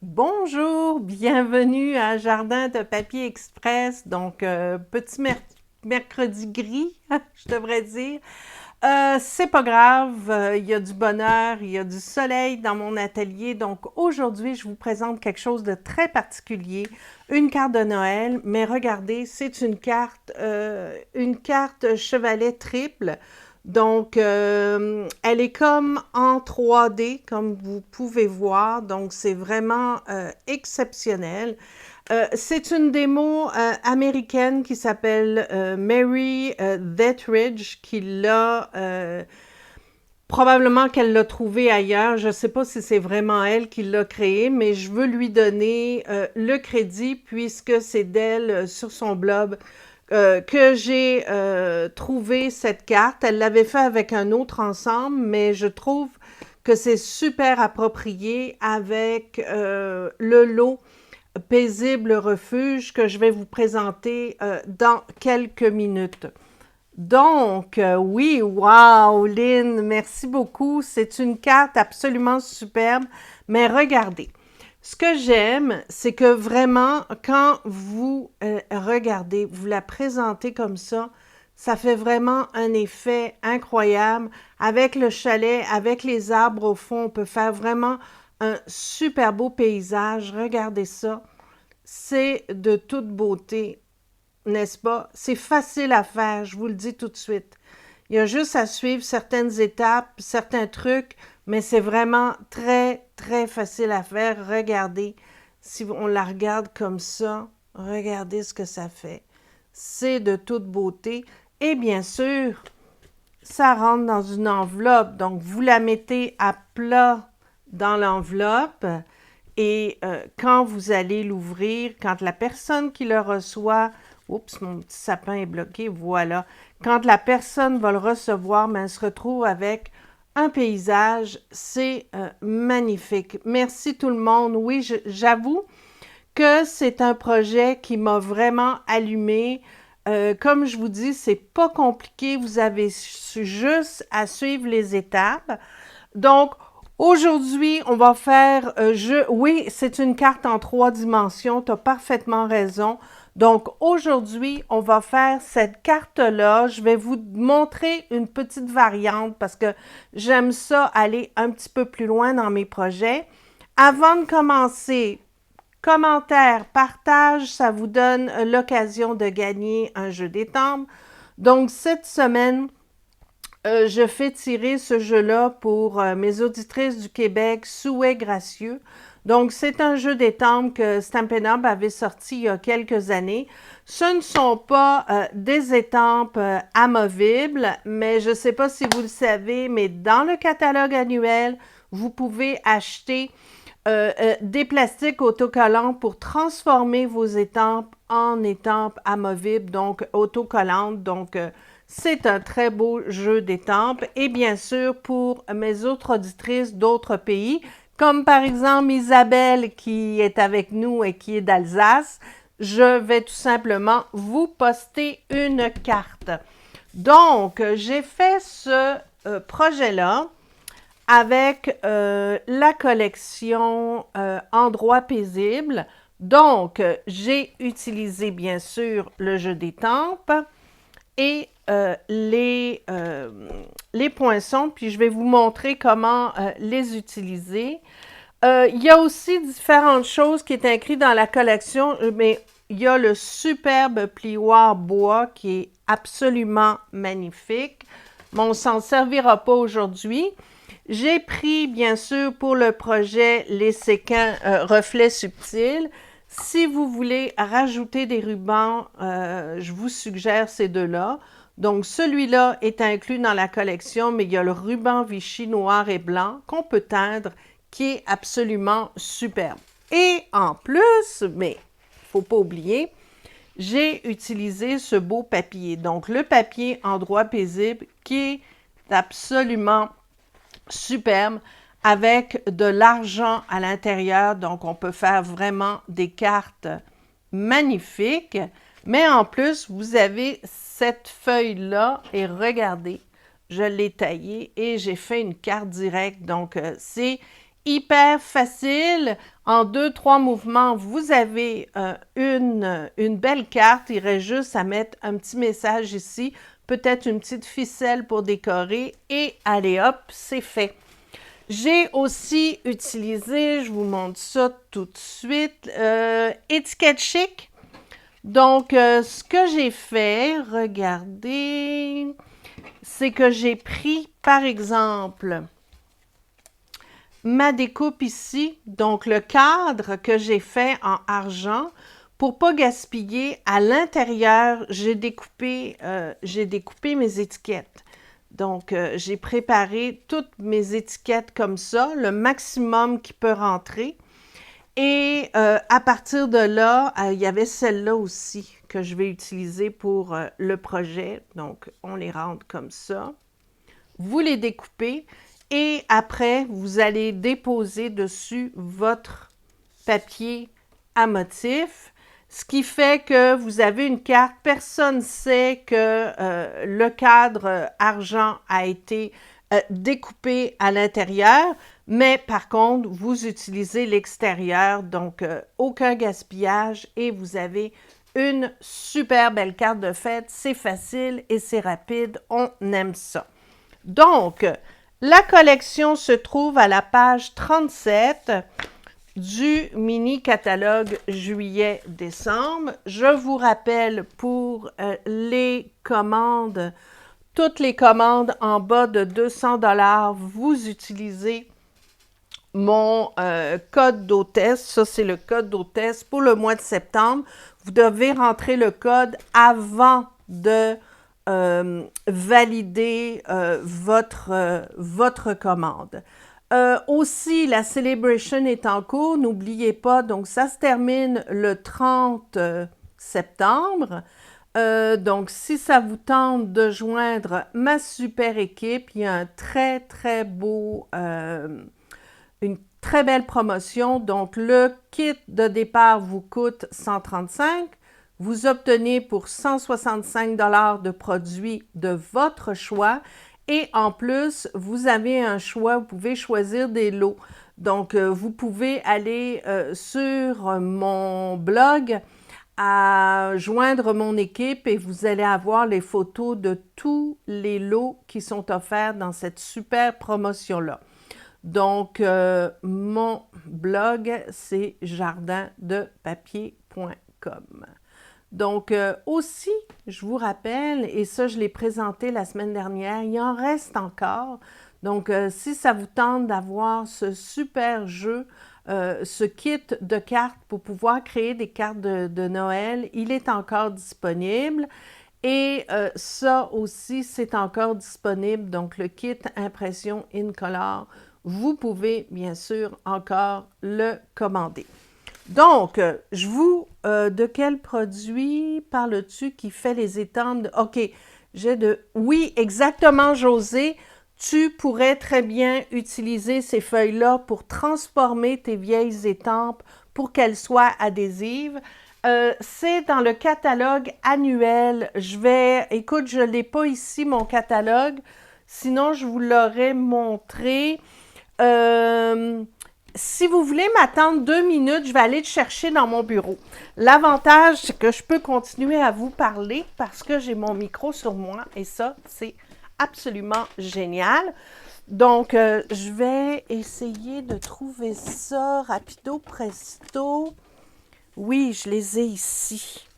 Bonjour, bienvenue à Jardin de Papier Express. Donc, petit mercredi gris, je devrais dire. C'est pas grave, il y a du bonheur, il y a du soleil dans mon atelier. Donc, aujourd'hui, je vous présente quelque chose de très particulier, une carte de Noël. Mais regardez, c'est une carte chevalet triple. Donc, elle est comme en 3D, comme vous pouvez voir. Donc, c'est vraiment exceptionnel. C'est une démo américaine qui s'appelle Mary Dethridge qui l'a probablement qu'elle l'a trouvée ailleurs. Je ne sais pas si c'est vraiment elle qui l'a créé, mais je veux lui donner le crédit puisque c'est d'elle sur son blog que j'ai trouvé cette carte. Elle l'avait fait avec un autre ensemble, mais je trouve que c'est super approprié avec le lot Paisible refuge que je vais vous présenter dans quelques minutes. Donc, oui, wow, Lynn, merci beaucoup. C'est une carte absolument superbe. Mais regardez, ce que j'aime, c'est que vraiment, quand vous regardez, vous la présentez comme ça fait vraiment un effet incroyable. Avec le chalet, avec les arbres au fond, on peut faire vraiment un super beau paysage. Regardez ça. C'est de toute beauté, n'est-ce pas? C'est facile à faire, je vous le dis tout de suite. Il y a juste à suivre certaines étapes, certains trucs, mais c'est vraiment très, très facile à faire. Regardez, si on la regarde comme ça, regardez ce que ça fait. C'est de toute beauté. Et bien sûr, ça rentre dans une enveloppe. Donc, vous la mettez à plat dans l'enveloppe et quand vous allez l'ouvrir, quand la personne qui le reçoit, oups, mon petit sapin est bloqué, voilà. Quand la personne va le recevoir, ben, elle se retrouve avec un paysage. C'est magnifique. Merci tout le monde. Oui, j'avoue que c'est un projet qui m'a vraiment allumé. Comme je vous dis, c'est pas compliqué. Vous avez juste à suivre les étapes. Donc, aujourd'hui, on va faire... oui, c'est une carte en 3 dimensions. Tu as parfaitement raison. Donc, aujourd'hui, on va faire cette carte-là. Je vais vous montrer une petite variante parce que j'aime ça aller un petit peu plus loin dans mes projets. Avant de commencer, commentaire, partage, ça vous donne l'occasion de gagner un jeu d'étampes. Donc, cette semaine, je fais tirer ce jeu-là pour mes auditrices du Québec, Souhait Gracieux. Donc, c'est un jeu d'étampes que Stampin' Up! Avait sorti il y a quelques années. Ce ne sont pas des étampes amovibles, mais je ne sais pas si vous le savez, mais dans le catalogue annuel, vous pouvez acheter des plastiques autocollants pour transformer vos étampes en étampes amovibles, donc autocollantes. Donc, c'est un très beau jeu d'étampes. Et bien sûr, pour mes autres auditrices d'autres pays, comme par exemple Isabelle qui est avec nous et qui est d'Alsace, je vais tout simplement vous poster une carte. Donc, j'ai fait ce projet-là avec la collection Endroits paisibles. Donc, j'ai utilisé bien sûr le jeu d'étampes et les poinçons, puis je vais vous montrer comment les utiliser. Il y a aussi différentes choses qui est écrites dans la collection, mais il y a le superbe plioir bois qui est absolument magnifique. Mais on ne s'en servira pas aujourd'hui. J'ai pris, bien sûr, pour le projet, les séquins reflets subtils. Si vous voulez rajouter des rubans, je vous suggère ces deux-là. Donc, celui-là est inclus dans la collection, mais il y a le ruban Vichy noir et blanc qu'on peut teindre, qui est absolument superbe. Et en plus, mais il ne faut pas oublier, j'ai utilisé ce beau papier. Donc, le papier Endroits paisibles qui est absolument superbe avec de l'argent à l'intérieur. Donc, on peut faire vraiment des cartes magnifiques. Mais en plus, vous avez cette feuille-là et regardez, je l'ai taillée et j'ai fait une carte directe. Donc, c'est hyper facile. En 2-3 mouvements, vous avez une belle carte. Il reste juste à mettre un petit message ici, peut-être une petite ficelle pour décorer et allez hop, c'est fait. J'ai aussi utilisé, je vous montre ça tout de suite, étiquette chic. Donc, ce que j'ai fait, regardez, c'est que j'ai pris, par exemple, ma découpe ici, donc le cadre que j'ai fait en argent. Pour pas gaspiller, à l'intérieur, j'ai découpé mes étiquettes. Donc, j'ai préparé toutes mes étiquettes comme ça, le maximum qui peut rentrer. Et à partir de là, il y avait celle-là aussi que je vais utiliser pour le projet. Donc, on les rentre comme ça. Vous les découpez et après, vous allez déposer dessus votre papier à motif, ce qui fait que vous avez une carte. Personne ne sait que le cadre argent a été découpé à l'intérieur, mais par contre, vous utilisez l'extérieur, donc aucun gaspillage et vous avez une super belle carte de fête. C'est facile et c'est rapide, on aime ça. Donc, la collection se trouve à la page 37 du mini-catalogue juillet-décembre. Je vous rappelle pour les commandes, toutes les commandes en bas de 200 $, vous utilisez mon code d'hôtesse. Ça, c'est le code d'hôtesse pour le mois de septembre. Vous devez rentrer le code avant de valider votre commande. Aussi, la Celebration est en cours, n'oubliez pas, donc ça se termine le 30 septembre. Donc, si ça vous tente de joindre ma super équipe, il y a un très, très beau, une très belle promotion. Donc, le kit de départ vous coûte 135. Vous obtenez pour 165 $ de produits de votre choix. Et en plus, vous avez un choix, vous pouvez choisir des lots. Donc, vous pouvez aller sur mon blog à joindre mon équipe et vous allez avoir les photos de tous les lots qui sont offerts dans cette super promotion-là. Donc, mon blog, c'est jardindepapier.com. Donc, aussi, je vous rappelle, et ça, je l'ai présenté la semaine dernière, il en reste encore. Donc, si ça vous tente d'avoir ce super jeu, ce kit de cartes pour pouvoir créer des cartes de Noël, il est encore disponible. Et ça aussi, c'est encore disponible. Donc, le kit impression Incolor, vous pouvez bien sûr encore le commander. Donc, de quel produit parles-tu qui fait les étampes? OK, oui, exactement, José. Tu pourrais très bien utiliser ces feuilles-là pour transformer tes vieilles étampes pour qu'elles soient adhésives. C'est dans le catalogue annuel. Écoute, je ne l'ai pas ici, mon catalogue. Sinon, je vous l'aurais montré. Si vous voulez m'attendre 2 minutes, je vais aller le chercher dans mon bureau. L'avantage, c'est que je peux continuer à vous parler parce que j'ai mon micro sur moi et ça, c'est absolument génial. Donc, je vais essayer de trouver ça rapido presto. Oui, je les ai ici.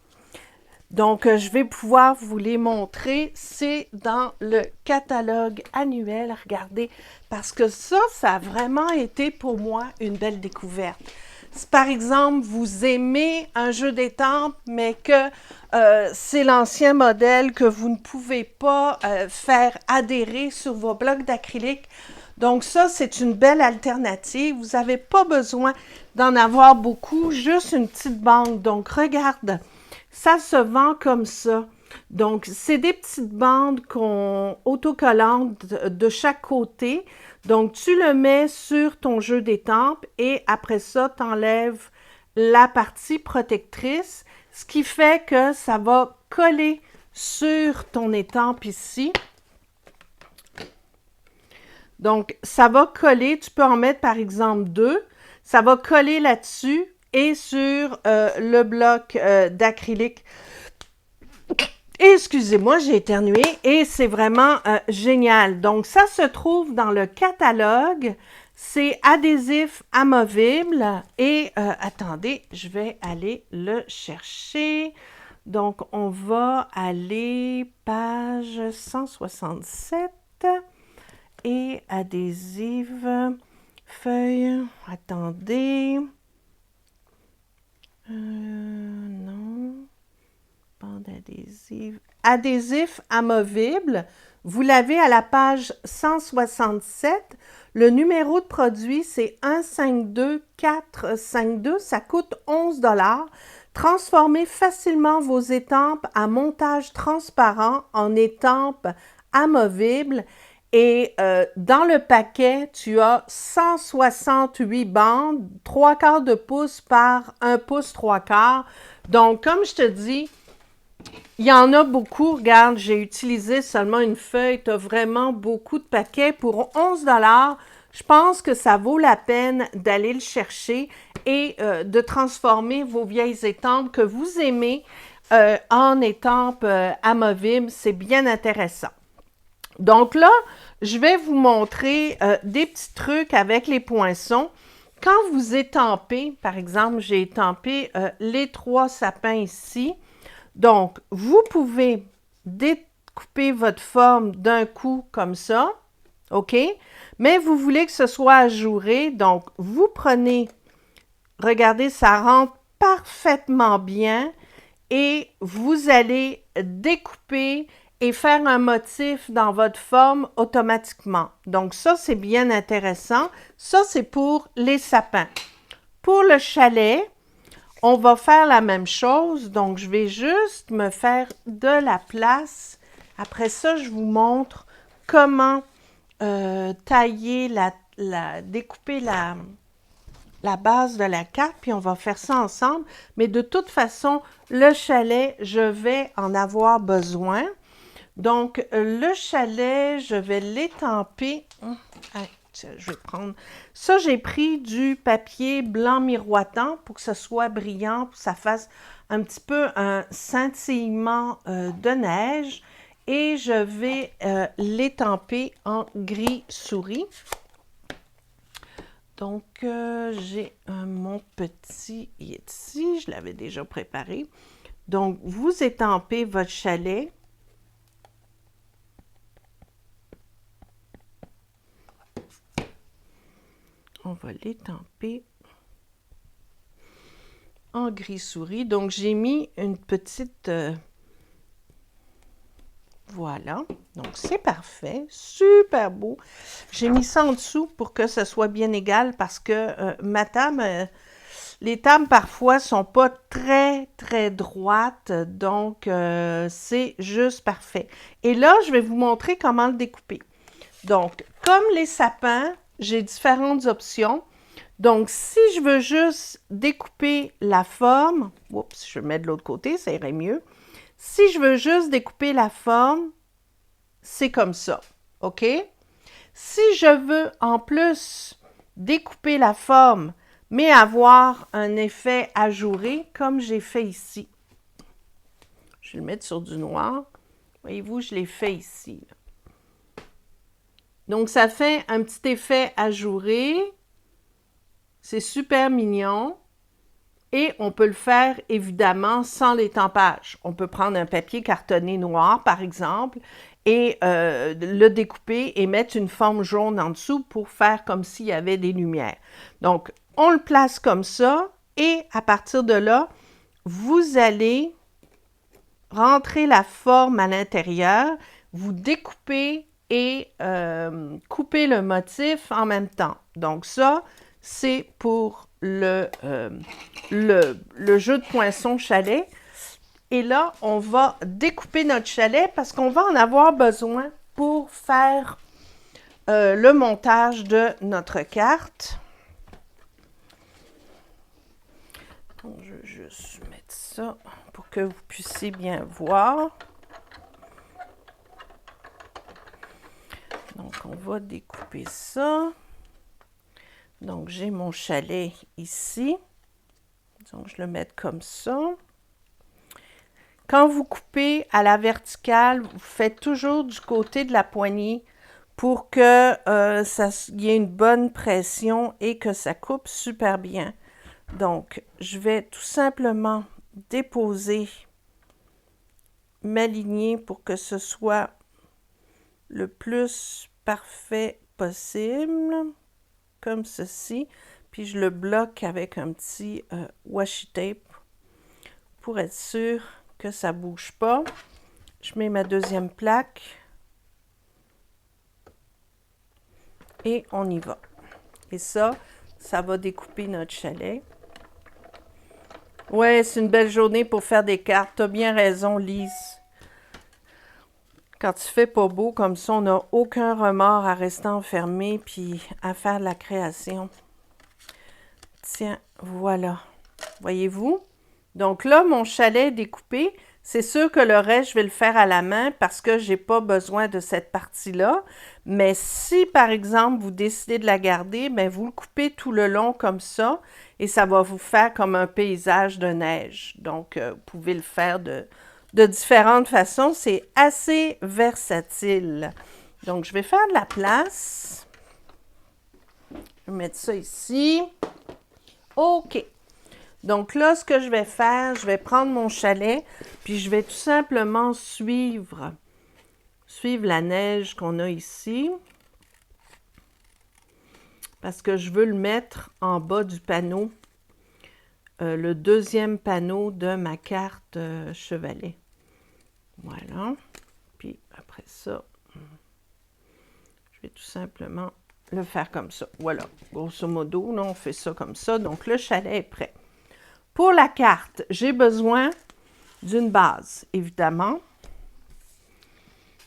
Donc, je vais pouvoir vous les montrer. C'est dans le catalogue annuel. Regardez, parce que ça a vraiment été pour moi une belle découverte. Si par exemple, vous aimez un jeu d'étampes, mais que c'est l'ancien modèle que vous ne pouvez pas faire adhérer sur vos blocs d'acrylique, donc ça, c'est une belle alternative. Vous n'avez pas besoin d'en avoir beaucoup, juste une petite bande. Donc, regarde. Ça se vend comme ça. Donc, c'est des petites bandes autocollantes de chaque côté. Donc, tu le mets sur ton jeu d'étampes et après ça, tu enlèves la partie protectrice, ce qui fait que ça va coller sur ton étampe ici. Donc, ça va coller, tu peux en mettre par exemple 2. Ça va coller là-dessus et sur le bloc d'acrylique. Excusez-moi, j'ai éternué et c'est vraiment génial. Donc, ça se trouve dans le catalogue. C'est adhésif amovible et attendez, je vais aller le chercher. Donc, on va aller page 167 et adhésive, feuille, attendez. Non. Bande adhésive. Adhésif amovible. Vous l'avez à la page 167. Le numéro de produit, c'est 152452. Ça coûte 11 $. Transformez facilement vos étampes à montage transparent en étampes amovibles. Et dans le paquet, tu as 168 bandes, 3/4 de pouce par 1 pouce 3/4. Donc, comme je te dis, il y en a beaucoup. Regarde, j'ai utilisé seulement une feuille. Tu as vraiment beaucoup de paquets. Pour 11 $, je pense que ça vaut la peine d'aller le chercher et de transformer vos vieilles étampes que vous aimez en étampes amovibles. C'est bien intéressant. Donc là, je vais vous montrer des petits trucs avec les poinçons. Quand vous étampez, par exemple, j'ai étampé les 3 sapins ici. Donc, vous pouvez découper votre forme d'un coup comme ça, OK? Mais vous voulez que ce soit ajouré, donc vous prenez, regardez, ça rentre parfaitement bien et vous allez découper et faire un motif dans votre forme automatiquement. Donc ça, c'est bien intéressant. Ça, c'est pour les sapins. Pour le chalet, on va faire la même chose. Donc, je vais juste me faire de la place. Après ça, je vous montre comment tailler, découper la base de la carte, puis on va faire ça ensemble. Mais de toute façon, le chalet, je vais en avoir besoin. Donc, le chalet, je vais l'étamper. Je vais prendre... Ça, j'ai pris du papier blanc miroitant pour que ça soit brillant, pour que ça fasse un petit peu un scintillement de neige. Et je vais l'étamper en gris souris. Donc, j'ai mon petit ici, je l'avais déjà préparé. Donc, vous étampez votre chalet. On va l'étamper en gris souris. Donc, j'ai mis une petite... voilà. Donc, c'est parfait. Super beau. J'ai mis ça en dessous pour que ce soit bien égal parce que ma table... les tables, parfois, sont pas très, très droites. Donc, c'est juste parfait. Et là, je vais vous montrer comment le découper. Donc, comme les sapins, j'ai différentes options. Donc, si je veux juste découper la forme, oups, je vais mettre de l'autre côté, ça irait mieux. Si je veux juste découper la forme, c'est comme ça, OK? Si je veux en plus découper la forme, mais avoir un effet ajouré, comme j'ai fait ici. Je vais le mettre sur du noir. Voyez-vous, je l'ai fait ici. Donc, ça fait un petit effet ajouré. C'est super mignon. Et on peut le faire, évidemment, sans l'étampage. On peut prendre un papier cartonné noir, par exemple, et le découper et mettre une forme jaune en dessous pour faire comme s'il y avait des lumières. Donc, on le place comme ça et à partir de là, vous allez rentrer la forme à l'intérieur, vous découpez et couper le motif en même temps. Donc ça, c'est pour le jeu de poinçon chalet. Et là, on va découper notre chalet parce qu'on va en avoir besoin pour faire le montage de notre carte. Donc, je vais juste mettre ça pour que vous puissiez bien voir. Donc, on va découper ça. Donc, j'ai mon chalet ici. Donc, je le mets comme ça. Quand vous coupez à la verticale, vous faites toujours du côté de la poignée pour que y ait une bonne pression et que ça coupe super bien. Donc, je vais tout simplement déposer ma lignée pour que ce soit le plus parfait possible, comme ceci. Puis je le bloque avec un petit washi tape pour être sûr que ça ne bouge pas. Je mets ma deuxième plaque et on y va. Et ça va découper notre chalet. Ouais, c'est une belle journée pour faire des cartes. T'as bien raison, Lise. Quand il fait pas beau comme ça, on n'a aucun remords à rester enfermé puis à faire de la création. Tiens, voilà. Voyez-vous? Donc là, mon chalet est découpé. C'est sûr que le reste, je vais le faire à la main parce que je n'ai pas besoin de cette partie-là. Mais si, par exemple, vous décidez de la garder, bien, vous le coupez tout le long comme ça et ça va vous faire comme un paysage de neige. Donc, vous pouvez le faire de différentes façons. C'est assez versatile. Donc, je vais faire de la place. Je vais mettre ça ici. OK. Donc là, ce que je vais faire, je vais prendre mon chalet, puis je vais tout simplement suivre la neige qu'on a ici. Parce que je veux le mettre en bas du panneau, le deuxième panneau de ma carte chevalet. Voilà. Puis après ça, je vais tout simplement le faire comme ça. Voilà. Grosso modo, là, on fait ça comme ça. Donc le chalet est prêt. Pour la carte, j'ai besoin d'une base, évidemment.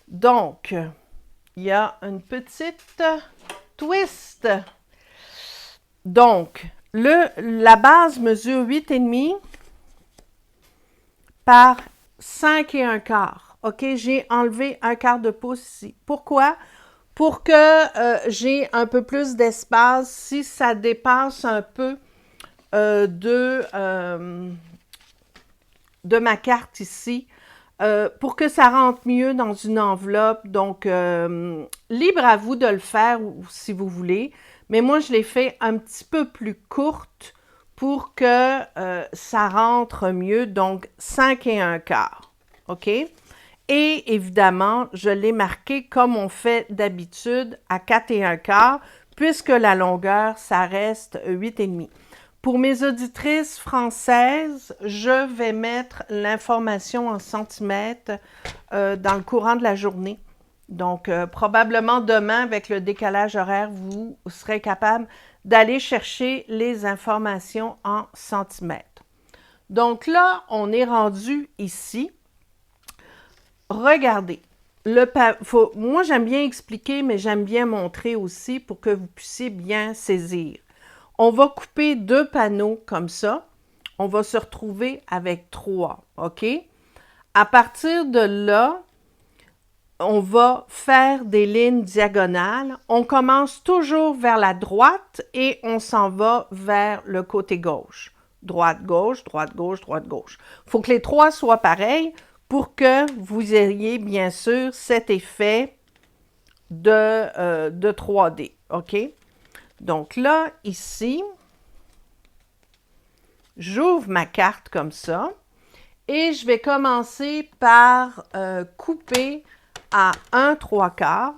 Donc, il y a une petite twist. Donc, la base mesure 8,5 par 5 1/4. OK, j'ai enlevé 1/4 de pouce ici. Pourquoi? Pour que j'ai un peu plus d'espace si ça dépasse un peu de ma carte ici, pour que ça rentre mieux dans une enveloppe. Donc, libre à vous de le faire si vous voulez. Mais moi, je l'ai fait un petit peu plus courte pour que ça rentre mieux. Donc, 5 1/4. OK? Et évidemment, je l'ai marqué comme on fait d'habitude à 4 1/4, puisque la longueur, ça reste 8,5. Pour mes auditrices françaises, je vais mettre l'information en centimètres dans le courant de la journée. Donc, probablement demain, avec le décalage horaire, vous serez capable d'aller chercher les informations en centimètres. Donc là, on est rendu ici. Regardez. Moi, j'aime bien expliquer, mais j'aime bien montrer aussi pour que vous puissiez bien saisir. On va couper 2 panneaux comme ça. On va se retrouver avec 3, OK? À partir de là, on va faire des lignes diagonales. On commence toujours vers la droite et on s'en va vers le côté gauche. Droite, gauche, droite, gauche, droite, gauche. Il faut que les 3 soient pareils pour que vous ayez bien sûr cet effet de 3D, OK? Donc là, ici, j'ouvre ma carte comme ça et je vais commencer par couper à 1/3/4.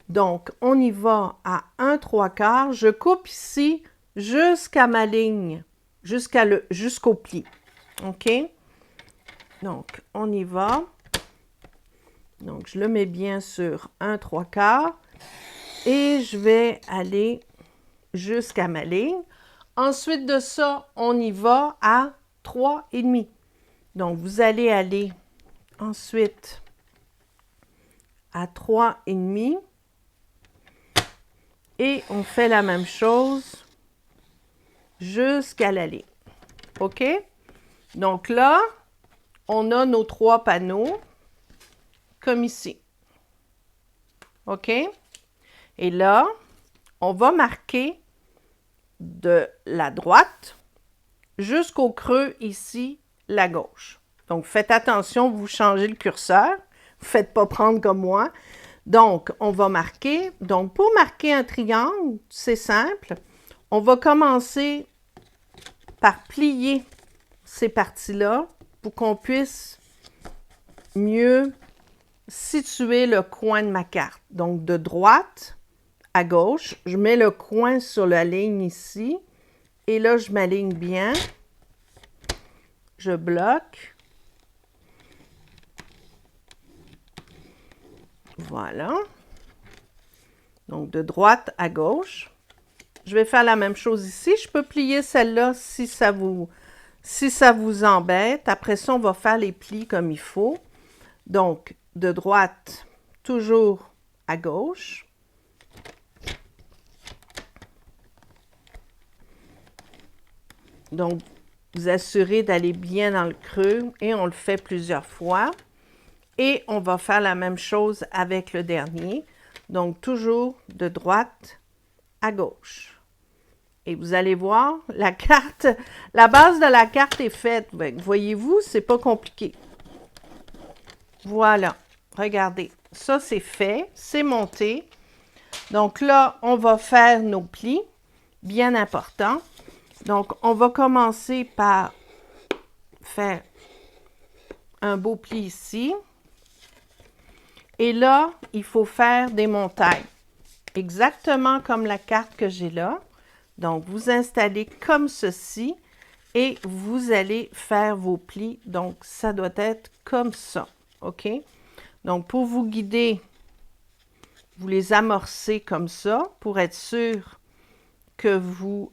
Donc, on y va à 1/3/4. Je coupe ici jusqu'à ma ligne, jusqu'au pli. OK? Donc, on y va. Donc, je le mets bien sur 1/3/4 et je vais aller jusqu'à ma ligne. Ensuite de ça, on y va à 3,5. Donc, vous allez aller ensuite à 3,5 et on fait la même chose jusqu'à la ligne. OK? Donc là, on a nos 3 panneaux comme ici. OK? Et là, on va marquer de la droite jusqu'au creux ici, la gauche. Donc, faites attention, vous changez le curseur. Ne vous faites pas prendre comme moi. Donc, on va marquer. Donc, pour marquer un triangle, c'est simple. On va commencer par plier ces parties-là pour qu'on puisse mieux situer le coin de ma carte. Donc, de droite à gauche, je mets le coin sur la ligne ici. Et là, je m'aligne bien. Je bloque. Voilà. Donc, de droite à gauche. Je vais faire la même chose ici. Je peux plier celle-là si ça vous embête. Après ça, on va faire les plis comme il faut. Donc, de droite, toujours à gauche. Donc, vous assurez d'aller bien dans le creux et on le fait plusieurs fois. Et on va faire la même chose avec le dernier. Donc, toujours de droite à gauche. Et vous allez voir, la base de la carte est faite. Voyez-vous, c'est pas compliqué. Voilà, regardez. Ça, c'est fait, c'est monté. Donc là, on va faire nos plis, bien importants. Donc, on va commencer par faire un beau pli ici. Et là, il faut faire des montagnes, exactement comme la carte que j'ai là. Donc, vous installez comme ceci et vous allez faire vos plis. Donc, ça doit être comme ça, OK? Donc, pour vous guider, vous les amorcez comme ça pour être sûr que vous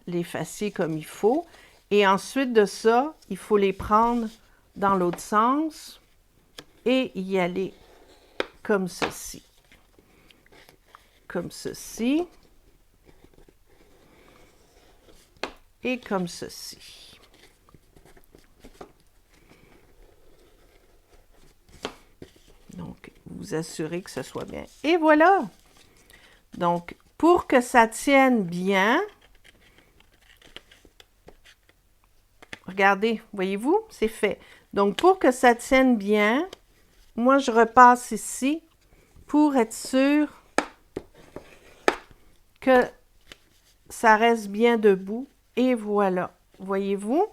les fassiez comme il faut. Et ensuite de ça, il faut les prendre dans l'autre sens et y aller comme ceci. Comme ceci. Et comme ceci. Donc, vous assurez que ce soit bien. Et voilà! Donc, pour que ça tienne bien, regardez, voyez-vous, c'est fait. Donc, pour que ça tienne bien, moi, je repasse ici pour être sûr que ça reste bien debout. Et voilà, voyez-vous?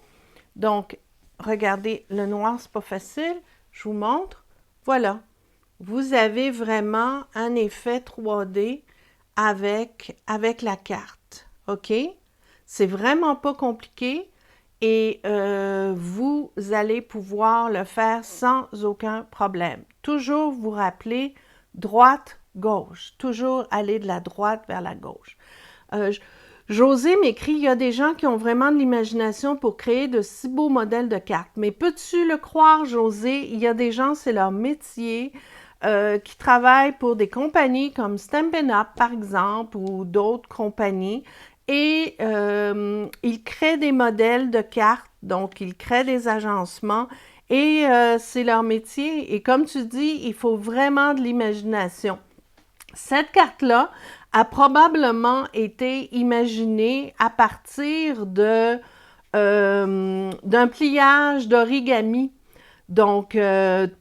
Donc, regardez, le noir, c'est pas facile. Je vous montre. Voilà. Vous avez vraiment un effet 3D avec la carte. OK? C'est vraiment pas compliqué et vous allez pouvoir le faire sans aucun problème. Toujours vous rappeler droite, gauche. Toujours aller de la droite vers la gauche. José m'écrit, il y a des gens qui ont vraiment de l'imagination pour créer de si beaux modèles de cartes. Mais peux-tu le croire, José? Il y a des gens, c'est leur métier, qui travaillent pour des compagnies comme Stampin' Up, par exemple, ou d'autres compagnies. Et ils créent des modèles de cartes, donc ils créent des agencements. Et c'est leur métier. Et comme tu dis, il faut vraiment de l'imagination. Cette carte-là a probablement été imaginée à partir d'un pliage d'origami. Donc,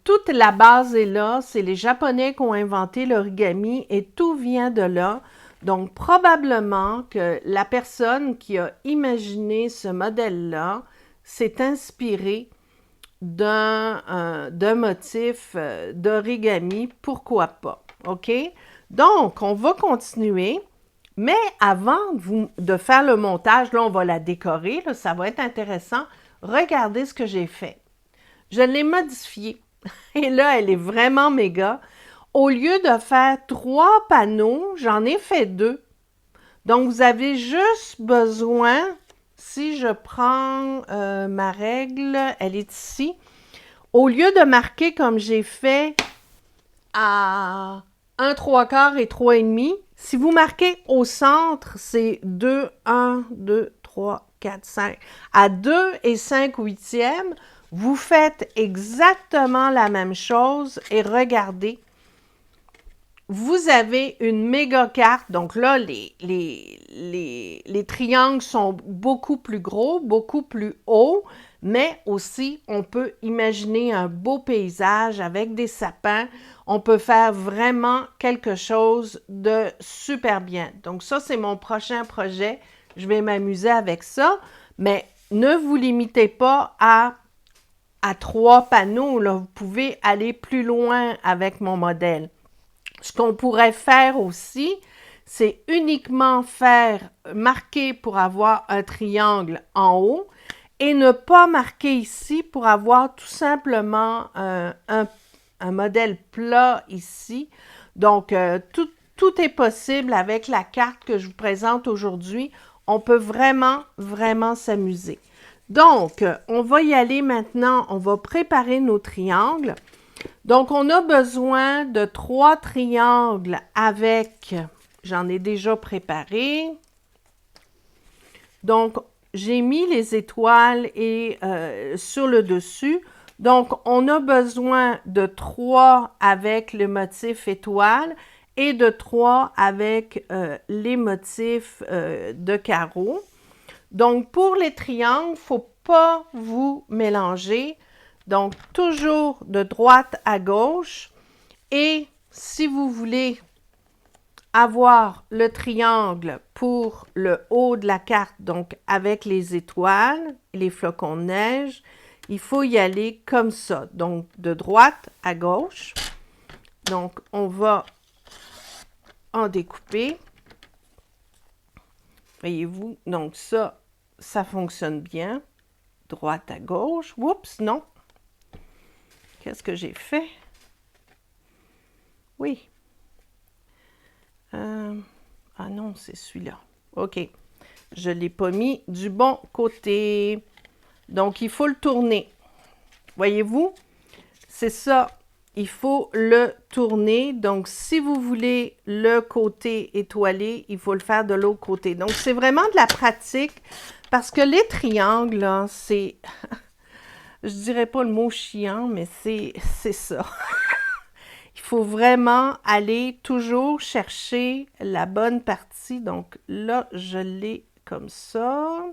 toute la base est là. C'est les Japonais qui ont inventé l'origami et tout vient de là. Donc, probablement que la personne qui a imaginé ce modèle-là s'est inspirée d'un motif d'origami. Pourquoi pas? OK? Donc, on va continuer, mais avant de faire le montage, là, on va la décorer, là, ça va être intéressant. Regardez ce que j'ai fait. Je l'ai modifiée, et là, elle est vraiment méga. Au lieu de faire 3 panneaux, j'en ai fait 2. Donc, vous avez juste besoin, si je prends ma règle, elle est ici. Au lieu de marquer comme j'ai fait à 1 3/4 et 3,5. Si vous marquez au centre, c'est 2, 1, 2, 3, 4, 5. À 2 et 5 huitièmes, vous faites exactement la même chose et regardez vous avez une méga carte. Donc là, les triangles sont beaucoup plus gros, beaucoup plus hauts, mais aussi, on peut imaginer un beau paysage avec des sapins. On peut faire vraiment quelque chose de super bien. Donc ça, c'est mon prochain projet. Je vais m'amuser avec ça, mais ne vous limitez pas à 3 panneaux. Là. Vous pouvez aller plus loin avec mon modèle. Ce qu'on pourrait faire aussi, c'est uniquement faire marquer pour avoir un triangle en haut et ne pas marquer ici pour avoir tout simplement un modèle plat ici. Donc, tout est possible avec la carte que je vous présente aujourd'hui. On peut vraiment, vraiment s'amuser. Donc, on va y aller maintenant. On va préparer nos triangles. Donc, on a besoin de 3 triangles avec, j'en ai déjà préparé. Donc, j'ai mis les étoiles et sur le dessus. Donc, on a besoin de 3 avec le motif étoile et de 3 avec les motifs de carreaux. Donc, pour les triangles, il ne faut pas vous mélanger. Donc, toujours de droite à gauche. Et si vous voulez avoir le triangle pour le haut de la carte, donc avec les étoiles, les flocons de neige, il faut y aller comme ça. Donc, de droite à gauche. Donc, on va en découper. Voyez-vous? Donc, ça fonctionne bien. Droite à gauche. Oups, non. Qu'est-ce que j'ai fait? Oui. Ah non, c'est celui-là. OK. Je ne l'ai pas mis du bon côté. Donc, il faut le tourner. Voyez-vous? C'est ça. Il faut le tourner. Donc, si vous voulez le côté étoilé, il faut le faire de l'autre côté. Donc, c'est vraiment de la pratique parce que les triangles, là, c'est... Je dirais pas le mot chiant, mais c'est ça. Il faut vraiment aller toujours chercher la bonne partie. Donc là, je l'ai comme ça.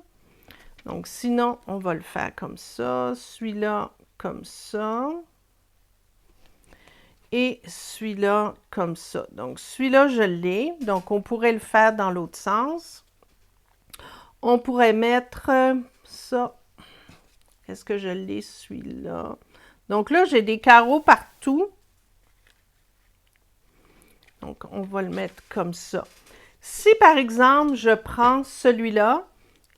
Donc sinon, on va le faire comme ça. Celui-là, comme ça. Et celui-là, comme ça. Donc celui-là, je l'ai. Donc on pourrait le faire dans l'autre sens. On pourrait mettre ça. Est-ce que je l'ai, celui-là? Donc là, j'ai des carreaux partout. Donc, on va le mettre comme ça. Si, par exemple, je prends celui-là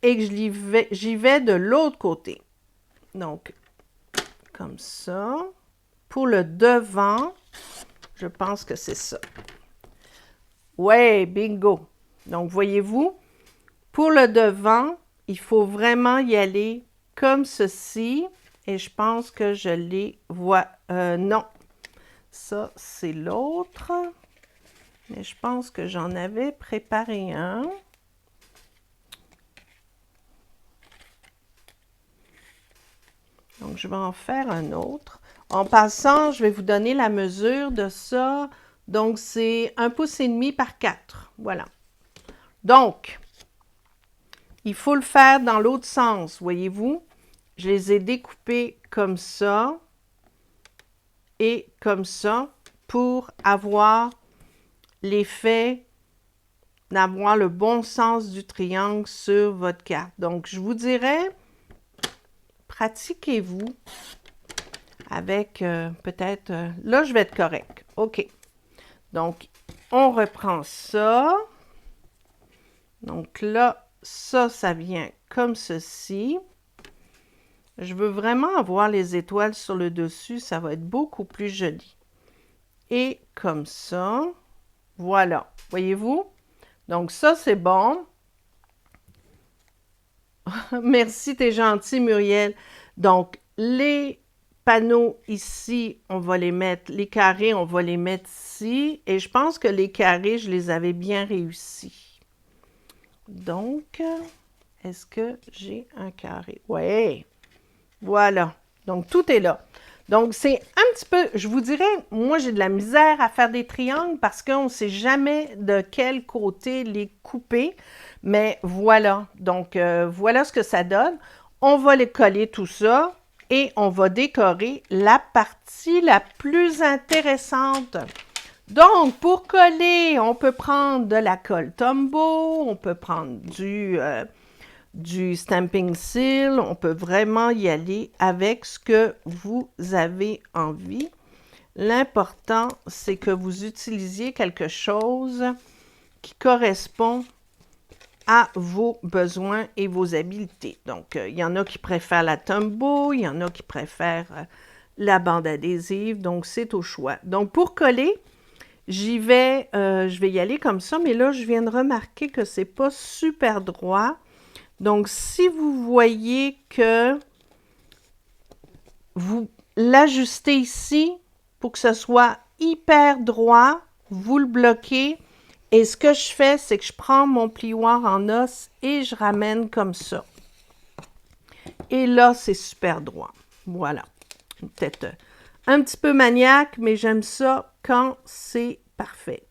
et que j'y vais de l'autre côté. Donc, comme ça. Pour le devant, je pense que c'est ça. Ouais, bingo! Donc, voyez-vous, pour le devant, il faut vraiment y aller comme ceci. Et je pense que je les vois. Non, ça, c'est l'autre. Mais je pense que j'en avais préparé un. Donc, je vais en faire un autre. En passant, je vais vous donner la mesure de ça. Donc, c'est 1,5 pouces par 4. Voilà. Donc, il faut le faire dans l'autre sens, voyez-vous? Je les ai découpés comme ça et comme ça pour avoir l'effet d'avoir le bon sens du triangle sur votre carte. Donc, je vous dirais, pratiquez-vous avec peut-être... là, je vais être correct. OK. Donc, on reprend ça. Donc là, ça vient comme ceci. Je veux vraiment avoir les étoiles sur le dessus. Ça va être beaucoup plus joli. Et comme ça. Voilà. Voyez-vous? Donc ça, c'est bon. Merci, t'es gentil, Muriel. Donc, les panneaux ici, on va les mettre, les carrés, on va les mettre ici. Et je pense que les carrés, je les avais bien réussis. Donc, est-ce que j'ai un carré? Ouais, voilà. Donc, tout est là. Donc, c'est un petit peu, je vous dirais, moi, j'ai de la misère à faire des triangles parce qu'on ne sait jamais de quel côté les couper. Mais voilà, donc voilà ce que ça donne. On va les coller tout ça et on va décorer la partie la plus intéressante. Donc, pour coller, on peut prendre de la colle Tombow, on peut prendre du stamping seal, on peut vraiment y aller avec ce que vous avez envie. L'important, c'est que vous utilisiez quelque chose qui correspond à vos besoins et vos habiletés. Donc, il y en a qui préfèrent la Tombow, il y en a qui préfèrent la bande adhésive, donc c'est au choix. Donc, pour coller, je vais y aller comme ça, mais là, je viens de remarquer que c'est pas super droit. Donc, si vous voyez que vous l'ajustez ici pour que ce soit hyper droit, vous le bloquez. Et ce que je fais, c'est que je prends mon plioir en os et je ramène comme ça. Et là, c'est super droit. Voilà. Peut-être un petit peu maniaque, mais j'aime ça quand c'est parfait.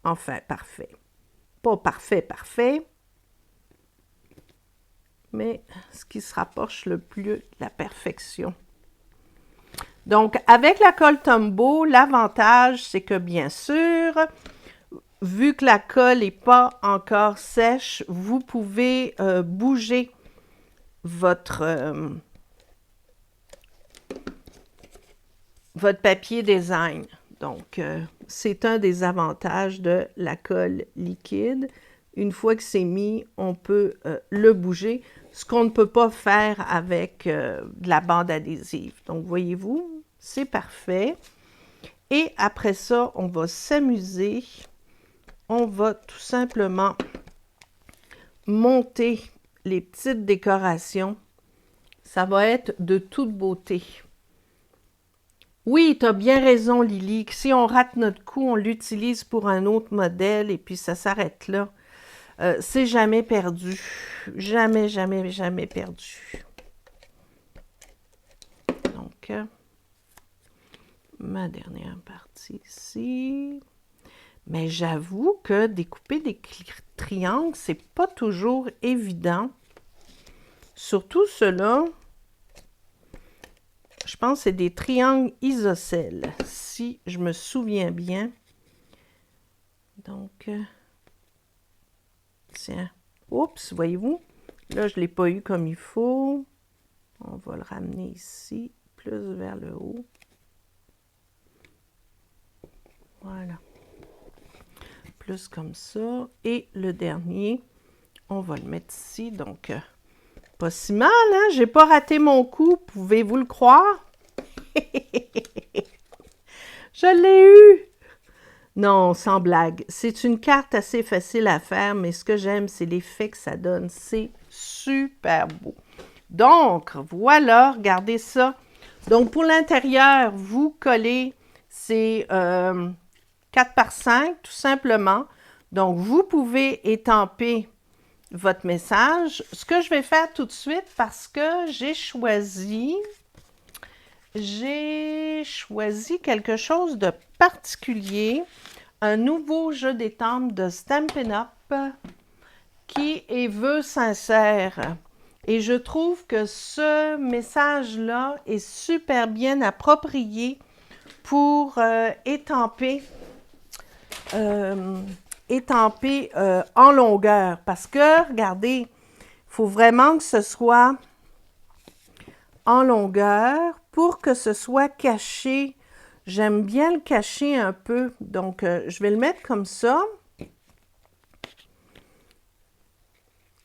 Enfin, parfait. Pas parfait, parfait, mais ce qui se rapproche le plus de la perfection. Donc, avec la colle Tombow, l'avantage, c'est que bien sûr, vu que la colle n'est pas encore sèche, vous pouvez bouger votre papier design. Donc, c'est un des avantages de la colle liquide. Une fois que c'est mis, on peut le bouger, ce qu'on ne peut pas faire avec de la bande adhésive. Donc, voyez-vous, c'est parfait. Et après ça, on va s'amuser. On va tout simplement monter les petites décorations. Ça va être de toute beauté. Oui, tu as bien raison, Lily. Si on rate notre coup, on l'utilise pour un autre modèle et puis ça s'arrête là. C'est jamais perdu. Jamais, jamais, jamais perdu. Donc, ma dernière partie ici. Mais j'avoue que découper des triangles, c'est pas toujours évident. Surtout ceux-là, je pense que c'est des triangles isocèles, si je me souviens bien. Donc, tiens, oups, voyez-vous, là, je ne l'ai pas eu comme il faut. On va le ramener ici, plus vers le haut. Voilà. Plus comme ça. Et le dernier, on va le mettre ici. Donc, pas si mal, hein? J'ai pas raté mon coup, pouvez-vous le croire? Je l'ai eu! Non, sans blague. C'est une carte assez facile à faire, mais ce que j'aime, c'est l'effet que ça donne. C'est super beau. Donc, voilà, regardez ça. Donc, pour l'intérieur, vous collez ces 4 par 5, tout simplement. Donc, vous pouvez étamper votre message. Ce que je vais faire tout de suite, parce que j'ai choisi quelque chose de particulier, un nouveau jeu d'étampes de Stampin' Up qui est vœu sincère. Et je trouve que ce message-là est super bien approprié pour étamper en longueur. Parce que, regardez, il faut vraiment que ce soit en longueur pour que ce soit caché. J'aime bien le cacher un peu. Donc, je vais le mettre comme ça.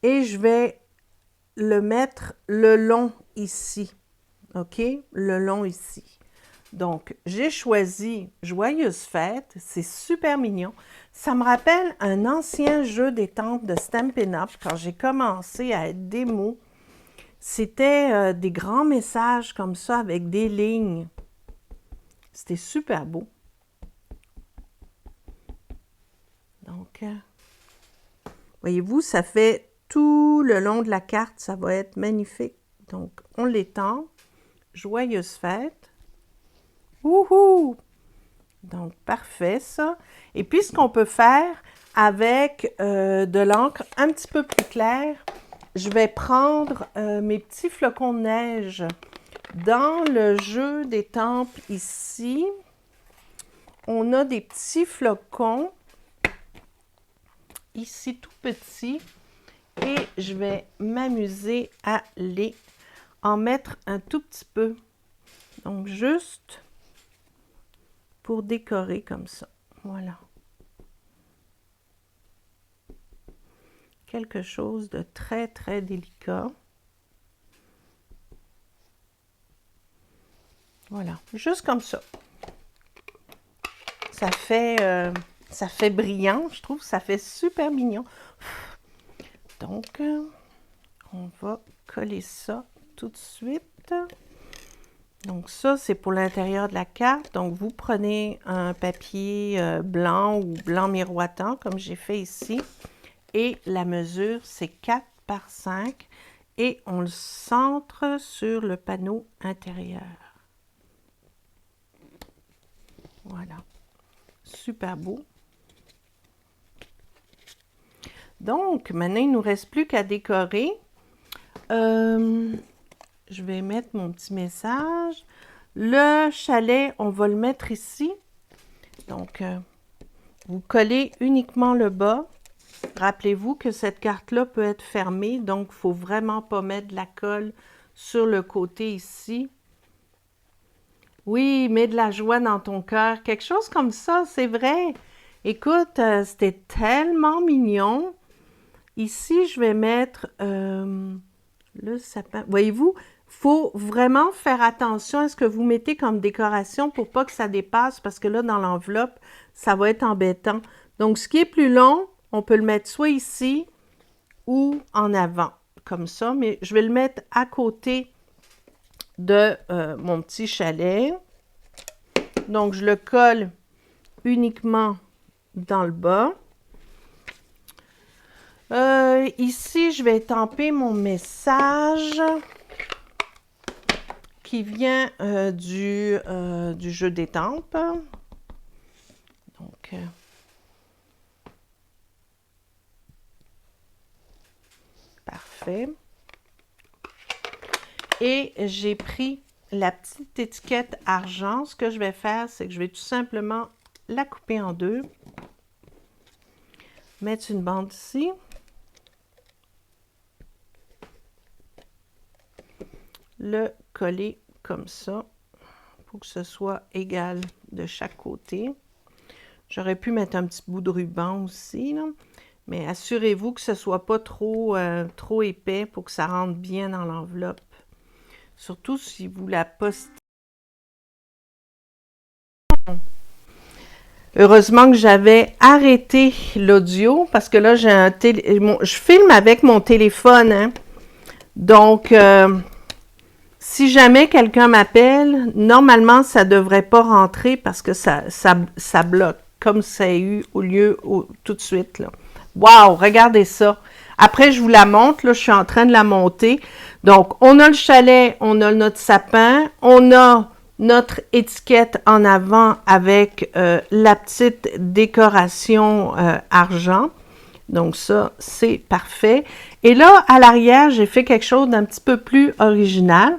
Et je vais le mettre le long ici. OK? Le long ici. Donc, j'ai choisi Joyeuse Fête. C'est super mignon. Ça me rappelle un ancien jeu d'étampes de Stampin' Up quand j'ai commencé à être démo. C'était des grands messages comme ça avec des lignes. C'était super beau. Donc, voyez-vous, ça fait tout le long de la carte, ça va être magnifique. Donc, on l'étend. Joyeuse Fête. Wouhou! Donc, parfait, ça. Et puis, ce qu'on peut faire avec de l'encre un petit peu plus claire, je vais prendre mes petits flocons de neige. Dans le jeu des temples ici, on a des petits flocons, ici tout petits, et je vais m'amuser à les en mettre un tout petit peu. Donc, juste pour décorer comme ça. Voilà. Quelque chose de très, très délicat. Voilà, juste comme ça. Ça fait brillant, je trouve. Ça fait super mignon. Donc, on va coller ça tout de suite. Donc ça, c'est pour l'intérieur de la carte. Donc, vous prenez un papier blanc ou blanc miroitant, comme j'ai fait ici. Et la mesure, c'est 4 par 5. Et on le centre sur le panneau intérieur. Voilà. Super beau. Donc, maintenant, il ne nous reste plus qu'à décorer. Je vais mettre mon petit message. Le chalet, on va le mettre ici. Donc, vous collez uniquement le bas. Rappelez-vous que cette carte-là peut être fermée, donc il ne faut vraiment pas mettre de la colle sur le côté ici. Oui, mets de la joie dans ton cœur. Quelque chose comme ça, c'est vrai. Écoute, c'était tellement mignon. Ici, je vais mettre le sapin. Voyez-vous, il faut vraiment faire attention à ce que vous mettez comme décoration pour pas que ça dépasse, parce que là, dans l'enveloppe, ça va être embêtant. Donc, ce qui est plus long, on peut le mettre soit ici ou en avant, comme ça. Mais je vais le mettre à côté de mon petit chalet. Donc, je le colle uniquement dans le bas. Ici, je vais étamper mon message qui vient du jeu d'étampes. Donc, parfait. Et j'ai pris la petite étiquette argent. Ce que je vais faire, c'est que je vais tout simplement la couper en deux. Mettre une bande ici. Le coller comme ça pour que ce soit égal de chaque côté. J'aurais pu mettre un petit bout de ruban aussi, là, mais assurez-vous que ce ne soit pas trop épais pour que ça rentre bien dans l'enveloppe. Surtout si vous la postez. Heureusement que j'avais arrêté l'audio parce que là, j'ai je filme avec mon téléphone. Hein? Donc, si jamais quelqu'un m'appelle, normalement, ça ne devrait pas rentrer parce que ça bloque, comme ça a eu tout de suite. Wow, regardez ça. Après, je vous la montre. Là, je suis en train de la monter. Donc, on a le chalet, on a notre sapin, on a notre étiquette en avant avec la petite décoration argent. Donc, ça, c'est parfait. Et là, à l'arrière, j'ai fait quelque chose d'un petit peu plus original.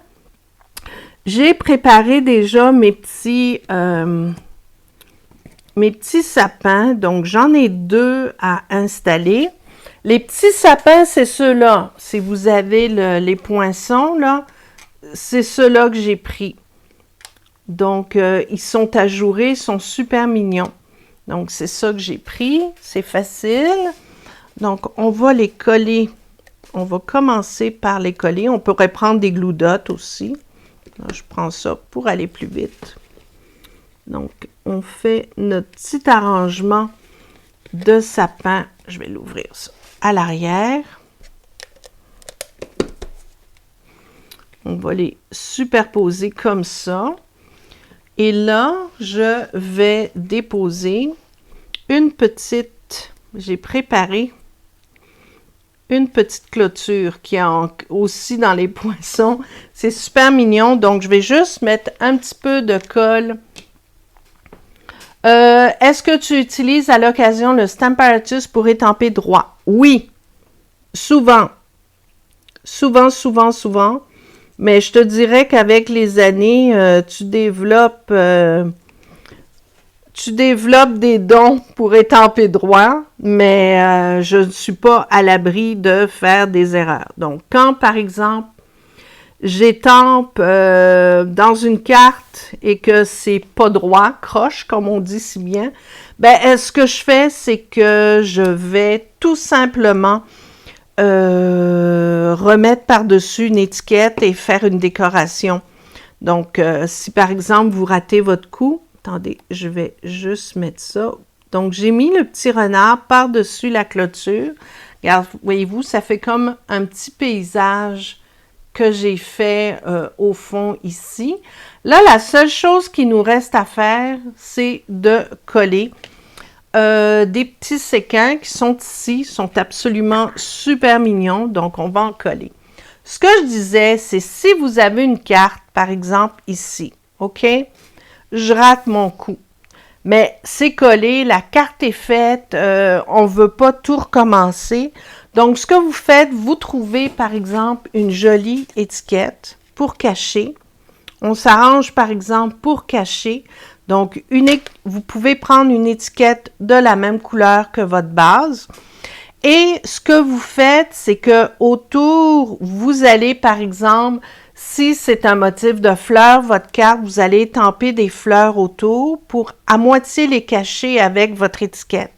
J'ai préparé déjà mes petits sapins. Donc, j'en ai deux à installer. Les petits sapins, c'est ceux-là. Si vous avez les poinçons, là, c'est ceux-là que j'ai pris. Donc, ils sont ajourés, ils sont super mignons. Donc, c'est ça que j'ai pris. C'est facile. Donc, on va les coller. On va commencer par les coller. On pourrait prendre des glue dots aussi. Là, je prends ça pour aller plus vite. Donc, on fait notre petit arrangement de sapin. Je vais l'ouvrir ça à l'arrière. On va les superposer comme ça. Et là, je vais déposer une petite, j'ai préparé une petite clôture qui est aussi dans les poinçons. C'est super mignon. Donc, je vais juste mettre un petit peu de colle Est-ce que tu utilises à l'occasion le Stamparatus pour étamper droit? Oui, souvent. Souvent, souvent, souvent. Mais je te dirais qu'avec les années, tu développes des dons pour étamper droit, mais je ne suis pas à l'abri de faire des erreurs. Donc, quand, par exemple, j'étampe dans une carte et que c'est pas droit, croche, comme on dit si bien, ben, ce que je fais, c'est que je vais tout simplement remettre par-dessus une étiquette et faire une décoration. Donc, si par exemple, vous ratez votre coup, attendez, je vais juste mettre ça. Donc, j'ai mis le petit renard par-dessus la clôture. Regarde, voyez-vous, ça fait comme un petit paysage que j'ai fait au fond ici. Là, la seule chose qui nous reste à faire, c'est de coller des petits séquins qui sont ici, sont absolument super mignons, donc on va en coller. Ce que je disais, c'est si vous avez une carte, par exemple ici, OK? Je rate mon coup. Mais c'est collé, la carte est faite, on ne veut pas tout recommencer. Donc, ce que vous faites, vous trouvez, par exemple, une jolie étiquette pour cacher. On s'arrange, par exemple, pour cacher. Donc, vous pouvez prendre une étiquette de la même couleur que votre base. Et ce que vous faites, c'est que autour, vous allez, par exemple, si c'est un motif de fleurs, votre carte, vous allez étamper des fleurs autour pour à moitié les cacher avec votre étiquette.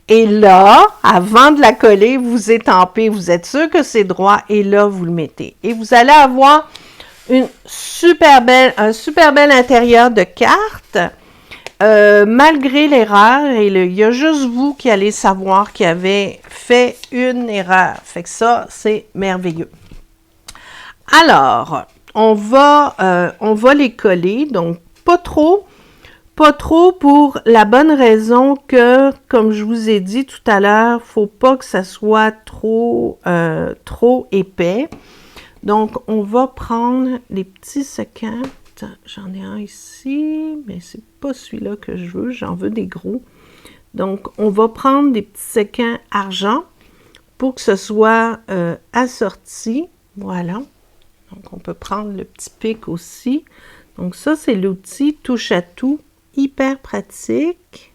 Et là, avant de la coller, vous étampez, vous êtes sûr que c'est droit, et là, vous le mettez. Et vous allez avoir un super bel intérieur de carte, malgré l'erreur, et il y a juste vous qui allez savoir qu'il avait fait une erreur. Fait que ça, c'est merveilleux. Alors, on va les coller, donc pas trop pour la bonne raison que, comme je vous ai dit tout à l'heure, faut pas que ça soit trop épais. Donc, on va prendre les petits séquins. J'en ai un ici, mais c'est pas celui-là que je veux. J'en veux des gros. Donc, on va prendre des petits séquins argent pour que ce soit assorti. Voilà. Donc, on peut prendre le petit pic aussi. Donc, ça, c'est l'outil touche à tout. Hyper pratique.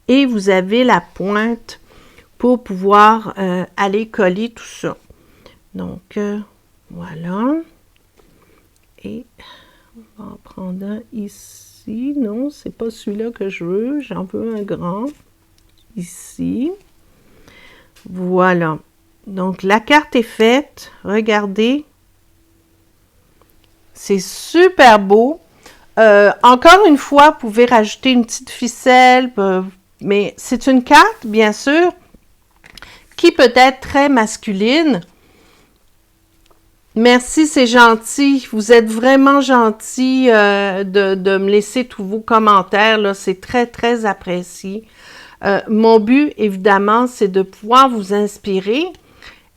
Et vous avez la pointe pour pouvoir aller coller tout ça. Donc, voilà. Et on va en prendre un ici. Non, c'est pas celui-là que je veux. J'en veux un grand. Ici. Voilà. Donc, la carte est faite. Regardez. C'est super beau. Encore une fois, vous pouvez rajouter une petite ficelle, mais c'est une carte, bien sûr, qui peut être très masculine. Merci, c'est gentil. Vous êtes vraiment gentil de me laisser tous vos commentaires. Là, c'est très, très apprécié. Mon but, évidemment, c'est de pouvoir vous inspirer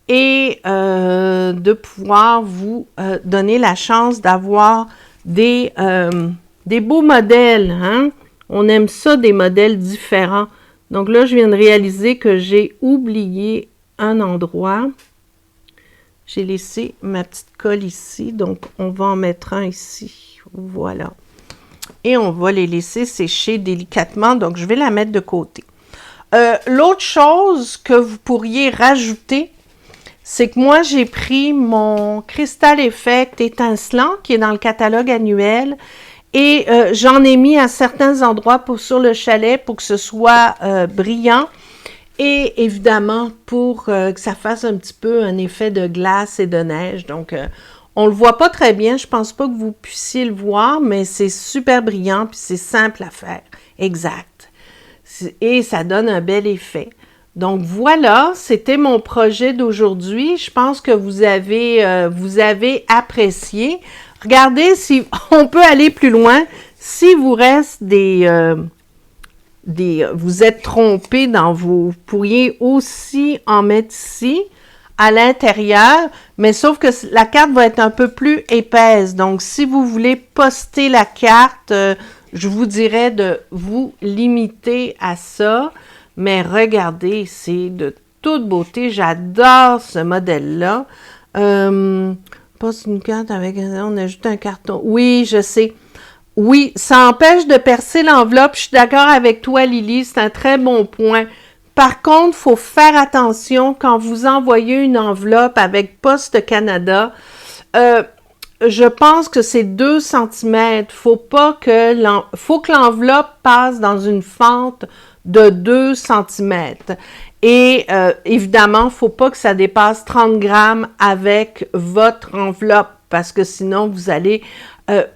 et de pouvoir vous donner la chance d'avoir des beaux modèles. Hein? On aime ça, des modèles différents. Donc là, je viens de réaliser que j'ai oublié un endroit. J'ai laissé ma petite colle ici, donc on va en mettre un ici. Voilà. Et on va les laisser sécher délicatement, donc je vais la mettre de côté. L'autre chose que vous pourriez rajouter, c'est que moi, j'ai pris mon Crystal Effect étincelant, qui est dans le catalogue annuel, et j'en ai mis à certains endroits sur le chalet pour que ce soit brillant. Et évidemment, pour que ça fasse un petit peu un effet de glace et de neige. Donc, on ne le voit pas très bien. Je ne pense pas que vous puissiez le voir, mais c'est super brillant puis c'est simple à faire. Exact. Et ça donne un bel effet. Donc, voilà, c'était mon projet d'aujourd'hui. Je pense que vous avez apprécié. Regardez si on peut aller plus loin. S'il vous reste vous êtes trompé dans vous pourriez aussi en mettre ici à l'intérieur, mais sauf que la carte va être un peu plus épaisse. Donc, si vous voulez poster la carte je vous dirais de vous limiter à ça. Mais regardez, c'est de toute beauté. J'adore ce modèle-là. Passe une carte avec... On ajoute un carton. Oui, je sais. Oui, ça empêche de percer l'enveloppe. Je suis d'accord avec toi, Lily. C'est un très bon point. Par contre, il faut faire attention quand vous envoyez une enveloppe avec Poste Canada. Je pense que c'est 2 cm. Faut que l'enveloppe passe dans une fente de 2 cm. Et évidemment, il ne faut pas que ça dépasse 30 grammes avec votre enveloppe parce que sinon, vous allez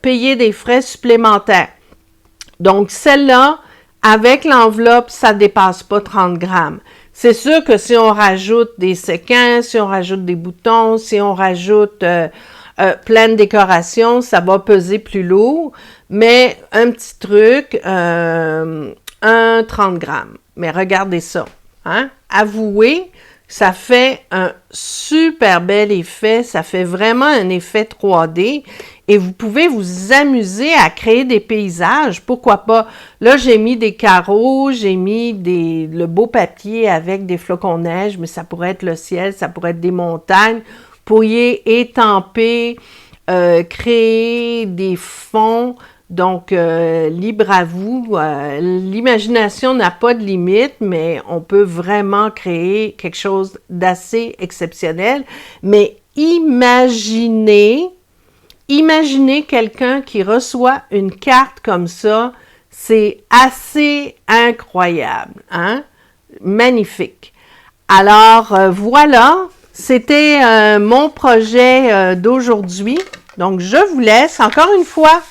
payer des frais supplémentaires. Donc, celle-là, avec l'enveloppe, ça ne dépasse pas 30 grammes. C'est sûr que si on rajoute des séquins, si on rajoute des boutons, si on rajoute plein de décorations, ça va peser plus lourd. Mais un petit truc, un 30 grammes. Mais regardez ça. Hein? Avouez, ça fait un super bel effet. Ça fait vraiment un effet 3D. Et vous pouvez vous amuser à créer des paysages. Pourquoi pas? Là, j'ai mis des carreaux, j'ai mis le beau papier avec des flocons de neige, mais ça pourrait être le ciel, ça pourrait être des montagnes. Vous pourriez étamper, créer des fonds. Donc, libre à vous. L'imagination n'a pas de limite, mais on peut vraiment créer quelque chose d'assez exceptionnel. Mais imaginez quelqu'un qui reçoit une carte comme ça, c'est assez incroyable, hein? Magnifique. Alors, voilà, c'était mon projet d'aujourd'hui. Donc, je vous laisse. Encore une fois,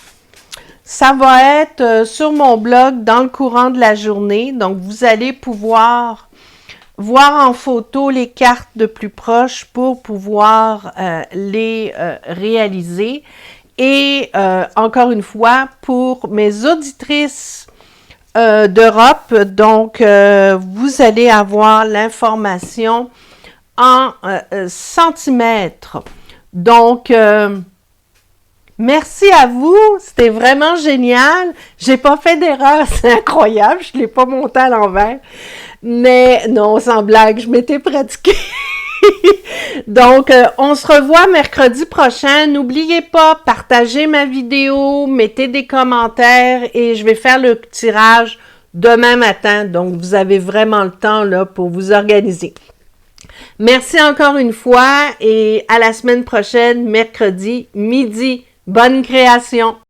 ça va être sur mon blog dans le courant de la journée. Donc, vous allez pouvoir voir en photo les cartes de plus proche pour pouvoir les réaliser. Et encore une fois, pour mes auditrices d'Europe, donc vous allez avoir l'information en centimètres. Donc, merci à vous, c'était vraiment génial. J'ai pas fait d'erreur, c'est incroyable, je l'ai pas monté à l'envers. Mais non, sans blague, je m'étais pratiquée. Donc, on se revoit mercredi prochain. N'oubliez pas, partagez ma vidéo, mettez des commentaires et je vais faire le tirage demain matin. Donc, vous avez vraiment le temps là pour vous organiser. Merci encore une fois et à la semaine prochaine, mercredi, midi. Bonne création!